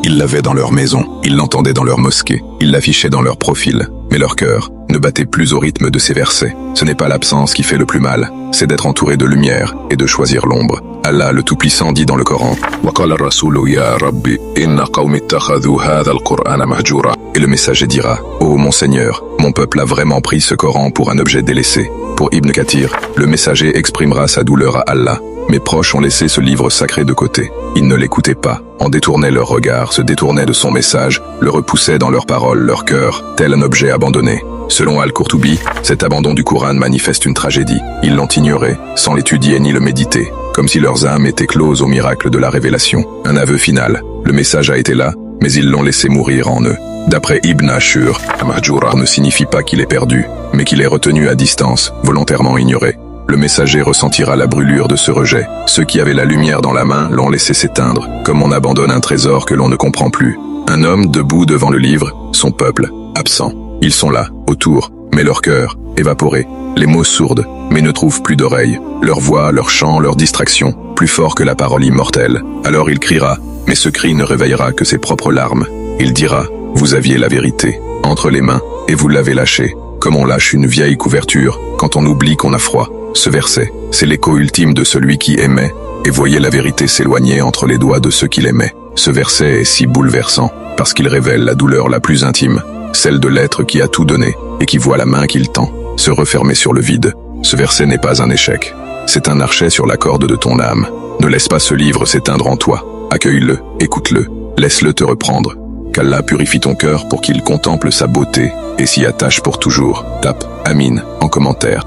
Ils l'avaient dans leur maison, ils l'entendaient dans leur mosquée, ils l'affichaient dans leur profil. Mais leur cœur ne battait plus au rythme de ces versets. Ce n'est pas l'absence qui fait le plus mal, c'est d'être entouré de lumière et de choisir l'ombre. Allah le Tout-Puissant dit dans le Coran et le messager dira « Ô mon Seigneur, mon peuple a vraiment pris ce Coran pour un objet délaissé. » Pour Ibn Kathir, le messager exprimera sa douleur à Allah. Mes proches ont laissé ce livre sacré de côté. Ils ne l'écoutaient pas, en détournaient leur regard, se détournaient de son message, le repoussaient dans leurs paroles, leur cœur, tel un objet abandonné. Selon Al-Qurtubi, cet abandon du Coran manifeste une tragédie. Ils l'ont ignoré, sans l'étudier ni le méditer, comme si leurs âmes étaient closes au miracle de la révélation. Un aveu final. Le message a été là, mais ils l'ont laissé mourir en eux. D'après Ibn Ashur, Mahjura ne signifie pas qu'il est perdu, mais qu'il est retenu à distance, volontairement ignoré. Le messager ressentira la brûlure de ce rejet. Ceux qui avaient la lumière dans la main l'ont laissé s'éteindre, comme on abandonne un trésor que l'on ne comprend plus. Un homme debout devant le livre, son peuple, absent. Ils sont là, autour, mais leur cœur, évaporé. Les mots sourdes, mais ne trouvent plus d'oreilles. Leur voix, leur chant, leur distraction, plus fort que la parole immortelle. Alors il criera, mais ce cri ne réveillera que ses propres larmes. Il dira, vous aviez la vérité entre les mains, et vous l'avez lâchée, comme on lâche une vieille couverture quand on oublie qu'on a froid. Ce verset, c'est l'écho ultime de celui qui aimait, et voyait la vérité s'éloigner entre les doigts de ceux qu'il aimait. Ce verset est si bouleversant, parce qu'il révèle la douleur la plus intime, celle de l'être qui a tout donné, et qui voit la main qu'il tend se refermer sur le vide. Ce verset n'est pas un échec, c'est un archet sur la corde de ton âme. Ne laisse pas ce livre s'éteindre en toi, accueille-le, écoute-le, laisse-le te reprendre. Qu'Allah purifie ton cœur pour qu'il contemple sa beauté, et s'y attache pour toujours. Tape Amin en commentaire.